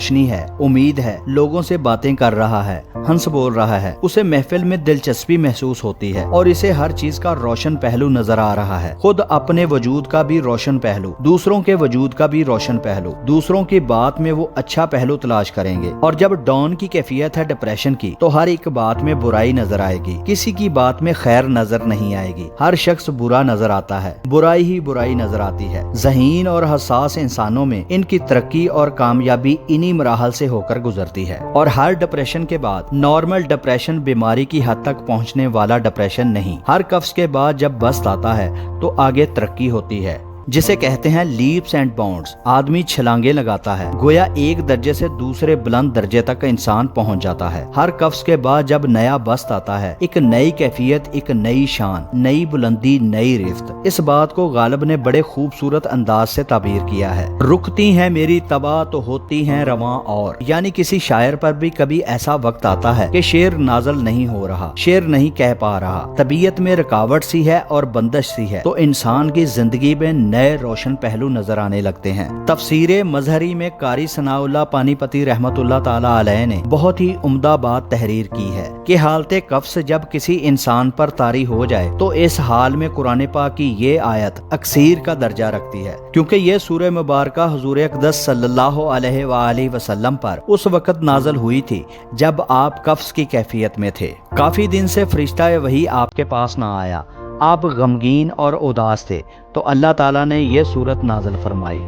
روشنی ہے, امید ہے, لوگوں سے باتیں کر رہا ہے, ہنس بول رہا ہے, اسے محفل میں دلچسپی محسوس ہوتی ہے اور اسے ہر چیز کا روشن پہلو نظر آ رہا ہے, خود اپنے وجود کا بھی روشن پہلو, دوسروں کے وجود کا بھی روشن پہلو, دوسروں کی بات میں وہ اچھا پہلو تلاش کریں گے. اور جب ڈاؤن کی کیفیت ہے ڈپریشن کی, تو ہر ایک بات میں برائی نظر آئے گی, کسی کی بات میں خیر نظر نہیں آئے گی, ہر شخص برا نظر آتا ہے, برائی ہی برائی نظر آتی ہے. ذہین اور حساس انسانوں میں ان کی ترقی اور کامیابی انہی مراحل سے ہو کر گزرتی ہے. اور ہر ڈپریشن کے بعد نارمل ڈپریشن بیماری کی حد تک پہنچنے والا ڈپریشن نہیں. ہر قفز کے بعد جب بست آتا ہے تو آگے ترقی ہوتی ہے, جسے کہتے ہیں لیپس اینڈ باؤنڈز. آدمی چھلانگیں لگاتا ہے, گویا ایک درجے سے دوسرے بلند درجے تک انسان پہنچ جاتا ہے. ہر قفز کے بعد جب نیا بست آتا ہے, ایک نئی کیفیت, ایک نئی شان, نئی بلندی, نئی رفت. اس بات کو غالب نے بڑے خوبصورت انداز سے تعبیر کیا ہے. رکتی ہیں میری تباہ تو ہوتی ہیں رواں اور, یعنی کسی شاعر پر بھی کبھی ایسا وقت آتا ہے کہ شعر نازل نہیں ہو رہا, شعر نہیں کہہ پا رہا, طبیعت میں رکاوٹ سی ہے اور بندش سی ہے, تو انسان کی زندگی میں نئے روشن پہلو نظر آنے لگتے ہیں. تفسیر مظہری میں قاری ثناء اللہ پانی پتی رحمت اللہ تعالی علیہ نے بہت ہی عمدہ بات تحریر کی ہے کہ حالت قفس جب کسی انسان پر طاری ہو جائے تو اس حال میں قرآن پاک کی یہ آیت اکثیر کا درجہ رکھتی ہے, کیونکہ یہ سورہ مبارکہ حضور اقدس صلی اللہ علیہ وآلہ وسلم پر اس وقت نازل ہوئی تھی جب آپ قفس کی کیفیت میں تھے. کافی دن سے فرشتہ وحی آپ کے پاس نہ آیا, آپ غمگین اور اداس تھے, تو اللہ تعالیٰ نے یہ سورت نازل فرمائی.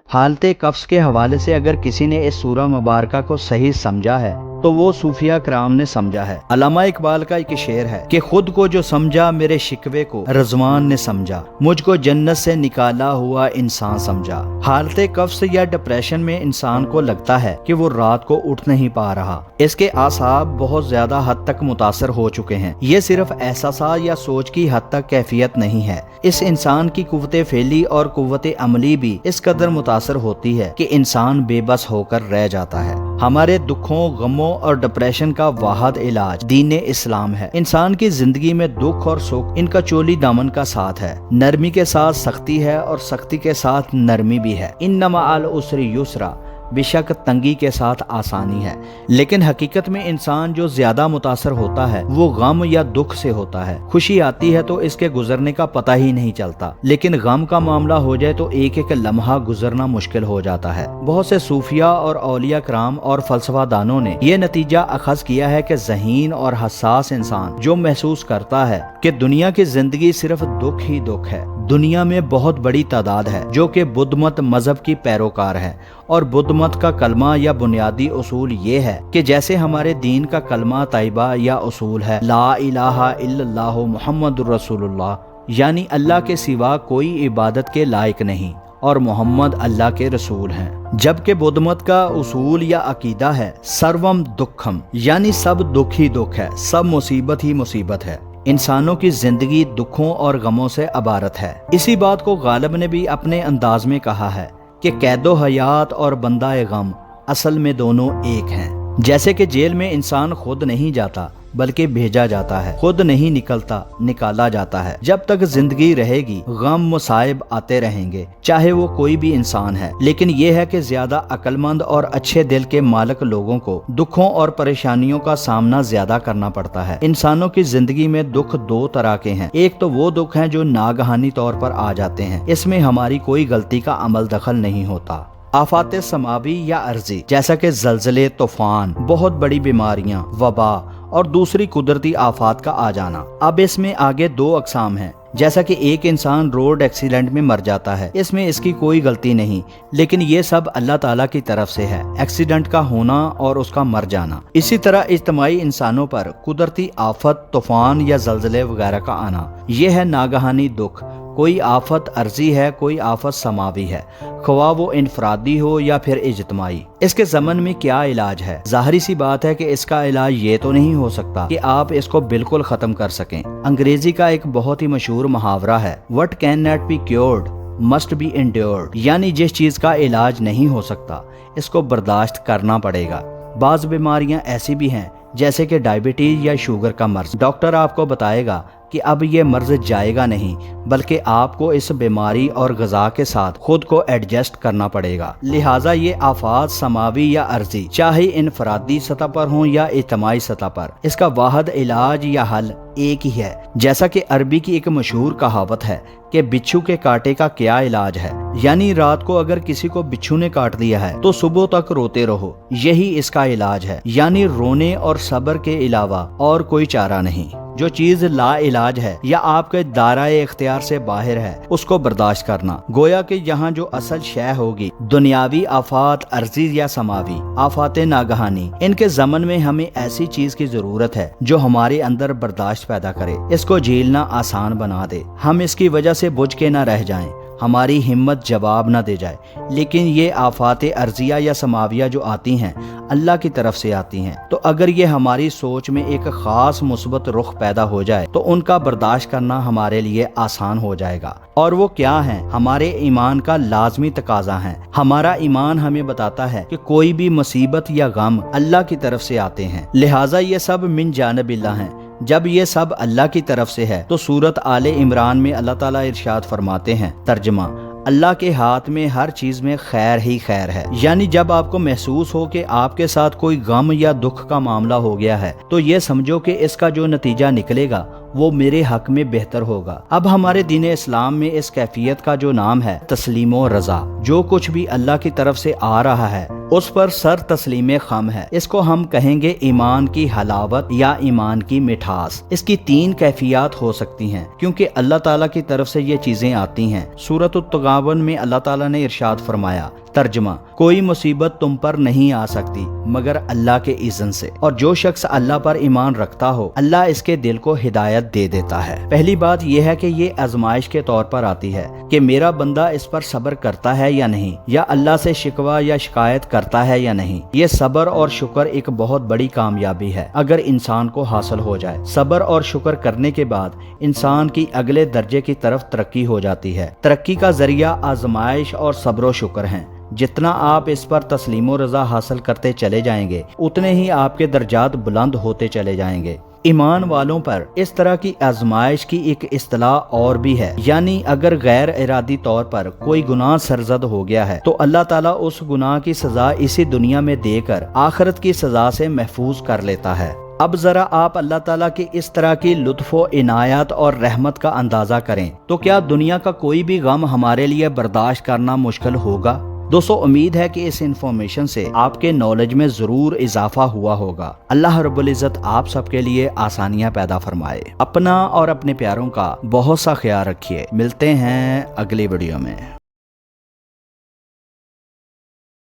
حالت قفس کے حوالے سے اگر کسی نے اس سورہ مبارکہ کو صحیح سمجھا ہے تو وہ صوفیہ کرام نے سمجھا ہے. علامہ اقبال کا ایک شعر ہے کہ خود کو جو سمجھا میرے شکوے کو رضوان نے سمجھا, مجھ کو جنت سے نکالا ہوا انسان سمجھا. حالت قفس یا ڈپریشن میں انسان کو لگتا ہے کہ وہ رات کو اٹھ نہیں پا رہا, اس کے اعصاب بہت زیادہ حد تک متاثر ہو چکے ہیں. یہ صرف احساسات یا سوچ کی حد تک کیفیت نہیں ہے, اس انسان کی قوت فعلی اور قوت عملی بھی اس قدر متاثر ہوتی ہے کہ انسان بے بس ہو کر رہ جاتا ہے. ہمارے دکھوں, غموں اور ڈپریشن کا واحد علاج دین اسلام ہے. انسان کی زندگی میں دکھ اور سکھ ان کا چولی دامن کا ساتھ ہے. نرمی کے ساتھ سختی ہے اور سختی کے ساتھ نرمی بھی ہے. ان مع العسر یسرا, بے شک تنگی کے ساتھ آسانی ہے. لیکن حقیقت میں انسان جو زیادہ متاثر ہوتا ہے وہ غم یا دکھ سے ہوتا ہے. خوشی آتی ہے تو اس کے گزرنے کا پتہ ہی نہیں چلتا, لیکن غم کا معاملہ ہو جائے تو ایک ایک لمحہ گزرنا مشکل ہو جاتا ہے. بہت سے صوفیاء اور اولیاء کرام اور فلسفہ دانوں نے یہ نتیجہ اخذ کیا ہے کہ ذہین اور حساس انسان جو محسوس کرتا ہے کہ دنیا کی زندگی صرف دکھ ہی دکھ ہے. دنیا میں بہت بڑی تعداد ہے جو کہ بدھ مت مذہب کی پیروکار ہے, اور بدھ مت کا کلمہ یا بنیادی اصول یہ ہے کہ جیسے ہمارے دین کا کلمہ طیبہ یا اصول ہے لا الہ الا اللہ محمد رسول اللہ, یعنی اللہ کے سوا کوئی عبادت کے لائق نہیں اور محمد اللہ کے رسول ہیں. جبکہ بدھ مت کا اصول یا عقیدہ ہے سروم دکھم, یعنی سب دکھ ہی دکھ ہے, سب مصیبت ہی مصیبت ہے. انسانوں کی زندگی دکھوں اور غموں سے عبارت ہے. اسی بات کو غالب نے بھی اپنے انداز میں کہا ہے کہ قید و حیات اور بندہ غم اصل میں دونوں ایک ہیں. جیسے کہ جیل میں انسان خود نہیں جاتا بلکہ بھیجا جاتا ہے, خود نہیں نکلتا نکالا جاتا ہے. جب تک زندگی رہے گی غم مصائب آتے رہیں گے, چاہے وہ کوئی بھی انسان ہے. لیکن یہ ہے کہ زیادہ عقل مند اور اچھے دل کے مالک لوگوں کو دکھوں اور پریشانیوں کا سامنا زیادہ کرنا پڑتا ہے. انسانوں کی زندگی میں دکھ دو طرح کے ہیں. ایک تو وہ دکھ ہیں جو ناگہانی طور پر آ جاتے ہیں, اس میں ہماری کوئی غلطی کا عمل دخل نہیں ہوتا. آفات سماوی یا عرضی جیسا کہ زلزلے, طوفان, بہت بڑی بیماریاں, وبا اور دوسری قدرتی آفات کا آ جانا. اب اس میں آگے دو اقسام ہیں. جیسا کہ ایک انسان روڈ ایکسیڈنٹ میں مر جاتا ہے, اس میں اس کی کوئی غلطی نہیں, لیکن یہ سب اللہ تعالیٰ کی طرف سے ہے, ایکسیڈنٹ کا ہونا اور اس کا مر جانا. اسی طرح اجتماعی انسانوں پر قدرتی آفت, طوفان یا زلزلے وغیرہ کا آنا, یہ ہے ناگہانی دکھ. کوئی آفت عرضی ہے، کوئی آفت سماوی ہے، خواہ وہ انفرادی ہو یا پھر اجتماعی۔ اس کے ضمن میں کیا علاج ہے؟ ظاہری سی بات ہے کہ اس کا علاج یہ تو نہیں ہو سکتا کہ آپ اس کو بالکل ختم کر سکیں۔ انگریزی کا ایک بہت ہی مشہور محاورہ ہے، "What cannot be cured must be endured"، یعنی جس چیز کا علاج نہیں ہو سکتا اس کو برداشت کرنا پڑے گا۔ بعض بیماریاں ایسی بھی ہیں جیسے کہ ڈائبٹیز یا شوگر کا مرض، ڈاکٹر آپ کو بتائے گا کہ اب یہ مرض جائے گا نہیں، بلکہ آپ کو اس بیماری اور غذا کے ساتھ خود کو ایڈجسٹ کرنا پڑے گا۔ لہٰذا یہ آفات سماوی یا عرضی، چاہے انفرادی سطح پر ہوں یا اجتماعی سطح پر، اس کا واحد علاج یا حل ایک ہی ہے۔ جیسا کہ عربی کی ایک مشہور کہاوت ہے کہ بچھو کے کاٹے کا کیا علاج ہے، یعنی رات کو اگر کسی کو بچھو نے کاٹ دیا ہے تو صبح تک روتے رہو، یہی اس کا علاج ہے، یعنی رونے اور صبر کے علاوہ اور کوئی چارہ نہیں۔ جو چیز لا علاج ہے یا آپ کے دائرۂ اختیار سے باہر ہے اس کو برداشت کرنا، گویا کہ یہاں جو اصل شے ہوگی دنیاوی آفات عرضی یا سماوی آفات ناگہانی، ان کے ضمن میں ہمیں ایسی چیز کی ضرورت ہے جو ہمارے اندر برداشت پیدا کرے، اس کو جھیلنا آسان بنا دے، ہم اس کی وجہ سے بجھ کے نہ رہ جائیں، ہماری ہمت جواب نہ دے جائے۔ لیکن یہ آفات عرضیہ یا سماویہ جو آتی ہیں اللہ کی طرف سے آتی ہیں، تو اگر یہ ہماری سوچ میں ایک خاص مثبت رخ پیدا ہو جائے تو ان کا برداشت کرنا ہمارے لیے آسان ہو جائے گا۔ اور وہ کیا ہیں؟ ہمارے ایمان کا لازمی تقاضا ہے۔ ہمارا ایمان ہمیں بتاتا ہے کہ کوئی بھی مصیبت یا غم اللہ کی طرف سے آتے ہیں، لہٰذا یہ سب من جانب اللہ ہیں۔ جب یہ سب اللہ کی طرف سے ہے تو سورت آل عمران میں اللہ تعالیٰ ارشاد فرماتے ہیں، ترجمہ: اللہ کے ہاتھ میں ہر چیز میں خیر ہی خیر ہے، یعنی جب آپ کو محسوس ہو کہ آپ کے ساتھ کوئی غم یا دکھ کا معاملہ ہو گیا ہے تو یہ سمجھو کہ اس کا جو نتیجہ نکلے گا وہ میرے حق میں بہتر ہوگا۔ اب ہمارے دین اسلام میں اس کیفیت کا جو نام ہے تسلیم و رضا، جو کچھ بھی اللہ کی طرف سے آ رہا ہے اس پر سر تسلیم خم ہے۔ اس کو ہم کہیں گے ایمان کی حلاوت یا ایمان کی مٹھاس۔ اس کی 3 کیفیات ہو سکتی ہیں کیونکہ اللہ تعالیٰ کی طرف سے یہ چیزیں آتی ہیں۔ سورۃ التغابن میں اللہ تعالیٰ نے ارشاد فرمایا، ترجمہ: کوئی مصیبت تم پر نہیں آ سکتی مگر اللہ کے اذن سے، اور جو شخص اللہ پر ایمان رکھتا ہو اللہ اس کے دل کو ہدایت دے دیتا ہے۔ پہلی بات یہ ہے کہ یہ آزمائش کے طور پر آتی ہے کہ میرا بندہ اس پر صبر کرتا ہے یا نہیں، یا اللہ سے شکوہ یا شکایت کرتا ہے یا نہیں۔ یہ صبر اور شکر ایک بہت بڑی کامیابی ہے اگر انسان کو حاصل ہو جائے۔ صبر اور شکر کرنے کے بعد انسان کی اگلے درجے کی طرف ترقی ہو جاتی ہے۔ ترقی کا ذریعہ آزمائش اور صبر و شکر ہیں۔ جتنا آپ اس پر تسلیم و رضا حاصل کرتے چلے جائیں گے اتنے ہی آپ کے درجات بلند ہوتے چلے جائیں گے۔ ایمان والوں پر اس طرح کی آزمائش کی ایک اصطلاح اور بھی ہے، یعنی اگر غیر ارادی طور پر کوئی گناہ سرزد ہو گیا ہے تو اللہ تعالیٰ اس گناہ کی سزا اسی دنیا میں دے کر آخرت کی سزا سے محفوظ کر لیتا ہے۔ اب ذرا آپ اللہ تعالیٰ کی اس طرح کی لطف و عنایت اور رحمت کا اندازہ کریں تو کیا دنیا کا کوئی بھی غم ہمارے لیے برداشت کرنا مشکل ہوگا؟ دوستو، امید ہے کہ اس انفارمیشن سے آپ کے نالج میں ضرور اضافہ ہوا ہوگا۔ اللہ رب العزت آپ سب کے لیے آسانیاں پیدا فرمائے۔ اپنا اور اپنے پیاروں کا بہت سا خیال رکھیے۔ ملتے ہیں اگلی ویڈیو میں۔